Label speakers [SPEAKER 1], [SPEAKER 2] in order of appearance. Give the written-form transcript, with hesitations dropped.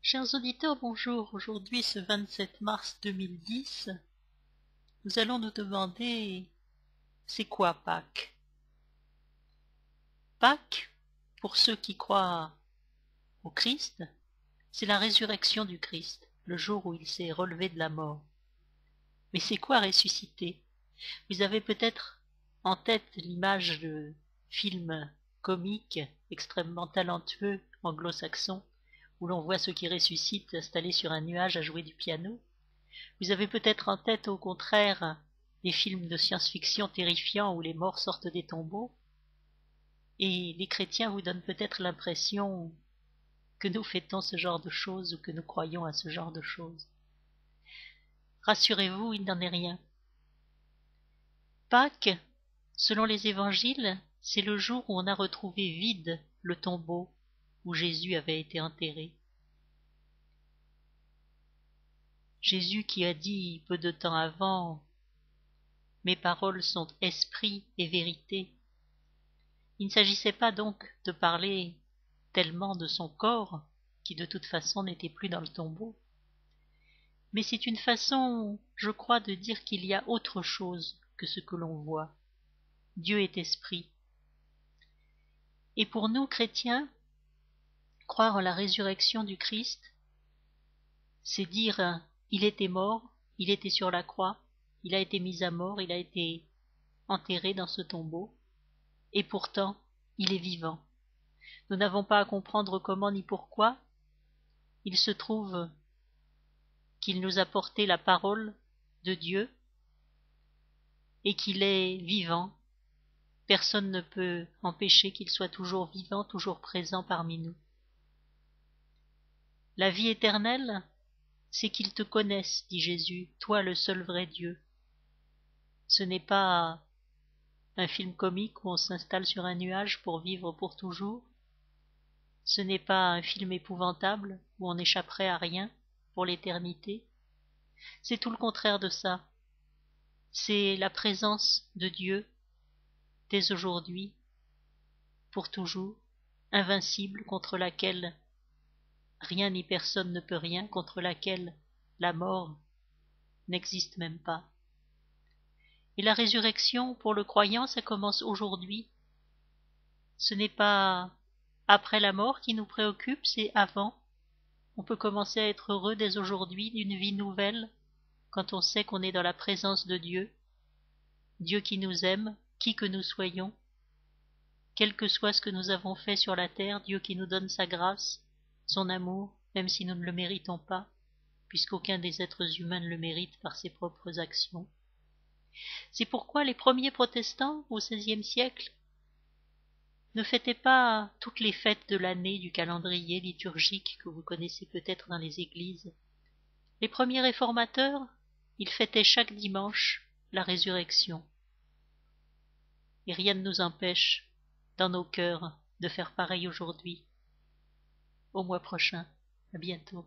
[SPEAKER 1] Chers auditeurs, bonjour. Aujourd'hui, ce 27 mars 2010, nous allons nous demander c'est quoi Pâques? Pâques, pour ceux qui croient au Christ, c'est la résurrection du Christ, le jour où il s'est relevé de la mort. Mais c'est quoi ressusciter? Vous avez peut-être en tête l'image de films comiques extrêmement talentueux anglo-saxons où l'on voit ceux qui ressuscitent installés sur un nuage à jouer du piano. Vous avez peut-être en tête au contraire des films de science-fiction terrifiants où les morts sortent des tombeaux. Et les chrétiens vous donnent peut-être l'impression que nous fêtons ce genre de choses ou que nous croyons à ce genre de choses. Rassurez-vous, il n'en est rien. Pâques, selon les évangiles, c'est le jour où on a retrouvé vide le tombeau où Jésus avait été enterré. Jésus qui a dit peu de temps avant « Mes paroles sont esprit et vérité ». Il ne s'agissait pas donc de parler tellement de son corps, qui de toute façon n'était plus dans le tombeau, mais c'est une façon, je crois, de dire qu'il y a autre chose que ce que l'on voit. Dieu est esprit. Et pour nous, chrétiens, croire en la résurrection du Christ, c'est dire il était mort, il était sur la croix, il a été mis à mort, il a été enterré dans ce tombeau, et pourtant il est vivant. Nous n'avons pas à comprendre comment ni pourquoi. Il se trouve qu'il nous a porté la parole de Dieu et qu'il est vivant. Personne ne peut empêcher qu'il soit toujours vivant, toujours présent parmi nous. La vie éternelle, c'est qu'ils te connaissent, dit Jésus, toi le seul vrai Dieu. Ce n'est pas un film comique où on s'installe sur un nuage pour vivre pour toujours. Ce n'est pas un film épouvantable où on n'échapperait à rien pour l'éternité. C'est tout le contraire de ça. C'est la présence de Dieu dès aujourd'hui, pour toujours, invincible, contre laquelle rien ni personne ne peut rien, contre laquelle la mort n'existe même pas. Et la résurrection, pour le croyant, ça commence aujourd'hui. Ce n'est pas après la mort qui nous préoccupe, c'est avant. On peut commencer à être heureux dès aujourd'hui d'une vie nouvelle, quand on sait qu'on est dans la présence de Dieu, Dieu qui nous aime, qui que nous soyons, quel que soit ce que nous avons fait sur la terre, Dieu qui nous donne sa grâce, son amour, même si nous ne le méritons pas, puisqu'aucun des êtres humains ne le mérite par ses propres actions. C'est pourquoi les premiers protestants, au XVIe siècle, ne fêtaient pas toutes les fêtes de l'année du calendrier liturgique que vous connaissez peut-être dans les églises. Les premiers réformateurs, ils fêtaient chaque dimanche la résurrection. Et rien ne nous empêche, dans nos cœurs, de faire pareil aujourd'hui. Au mois prochain. À bientôt.